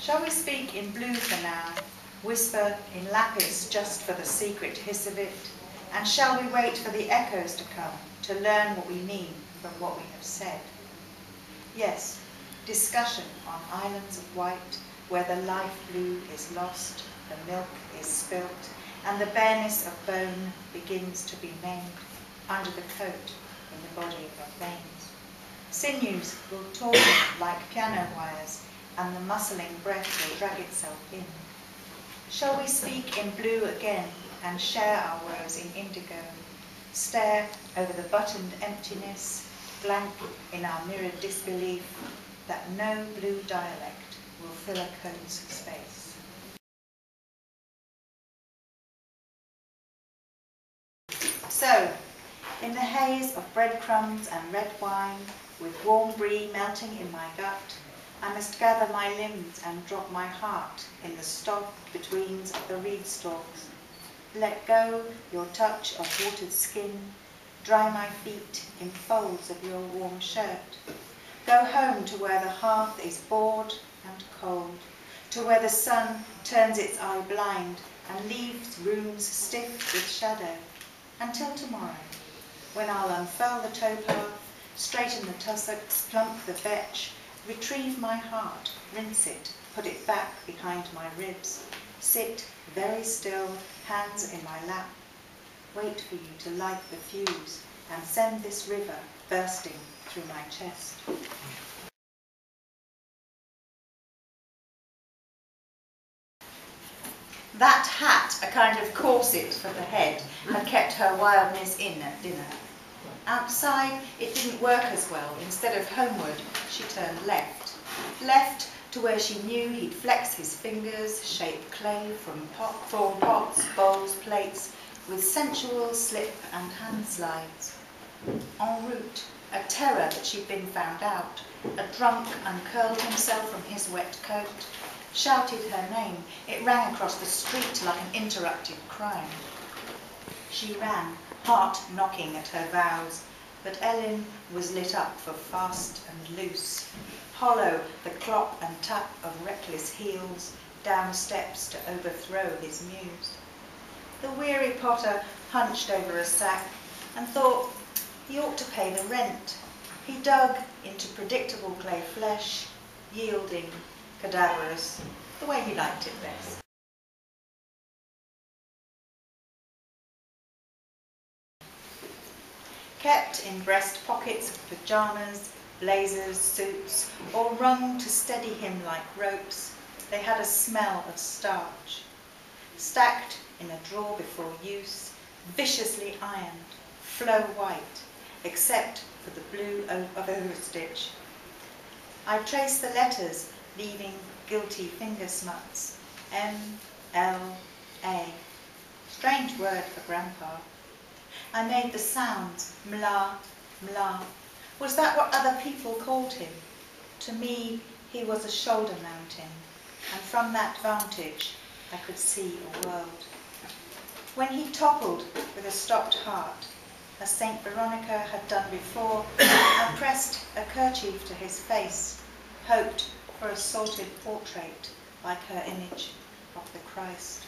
Shall we speak in blue for now, whisper in lapis just for the secret hiss of it, and shall we wait for the echoes to come to learn what we mean from what we have said? Yes, discussion on islands of white, where the life blue is lost, the milk is spilt, and the bareness of bone begins to be named under the coat in the body of veins. Sinews will tauten like piano wires, and the muscling breath will drag itself in. Shall we speak in blue again and share our woes in indigo, stare over the buttoned emptiness, blank in our mirrored disbelief that no blue dialect will fill a coat's space? So, in the haze of breadcrumbs and red wine, with warm brie melting in my gut, I must gather my limbs and drop my heart in the stock betweens of the reed stalks. Let go your touch of watered skin, dry my feet in folds of your warm shirt. Go home to where the hearth is bored and cold, to where the sun turns its eye blind and leaves rooms stiff with shadow, until tomorrow, when I'll unfurl the towpath, straighten the tussocks, plump the vetch, retrieve my heart, rinse it, put it back behind my ribs, sit very still, hands in my lap, wait for you to light the fuse and send this river bursting through my chest. That hat, a kind of corset for the head, had kept her wildness in at dinner. Outside, it didn't work as well. Instead of homeward, she turned left. Left to where she knew he'd flex his fingers, shape clay from prawn pots, bowls, plates, with sensual slip and hand slides. En route, a terror that she'd been found out, a drunk uncurled himself from his wet coat, shouted her name. It rang across the street like an interrupted crime. She ran, heart knocking at her vows, but Ellen was lit up for fast and loose. Hollow the clop and tap of reckless heels, down steps to overthrow his muse. The weary potter hunched over a sack and thought he ought to pay the rent. He dug into predictable clay flesh, yielding, cadaverous, the way he liked it best. Kept in breast pockets of pyjamas, blazers, suits, or wrung to steady him like ropes, they had a smell of starch. Stacked in a drawer before use, viciously ironed, flow white, except for the blue of overstitch. I traced the letters, leaving guilty finger smuts. M-L-A. Strange word for Grandpa. I made the sounds, mla, mla. Was that what other people called him? To me, he was a shoulder mountain, and from that vantage, I could see a world. When he toppled with a stopped heart, as St. Veronica had done before, I pressed a kerchief to his face, hoped for a sorted portrait like her image of the Christ.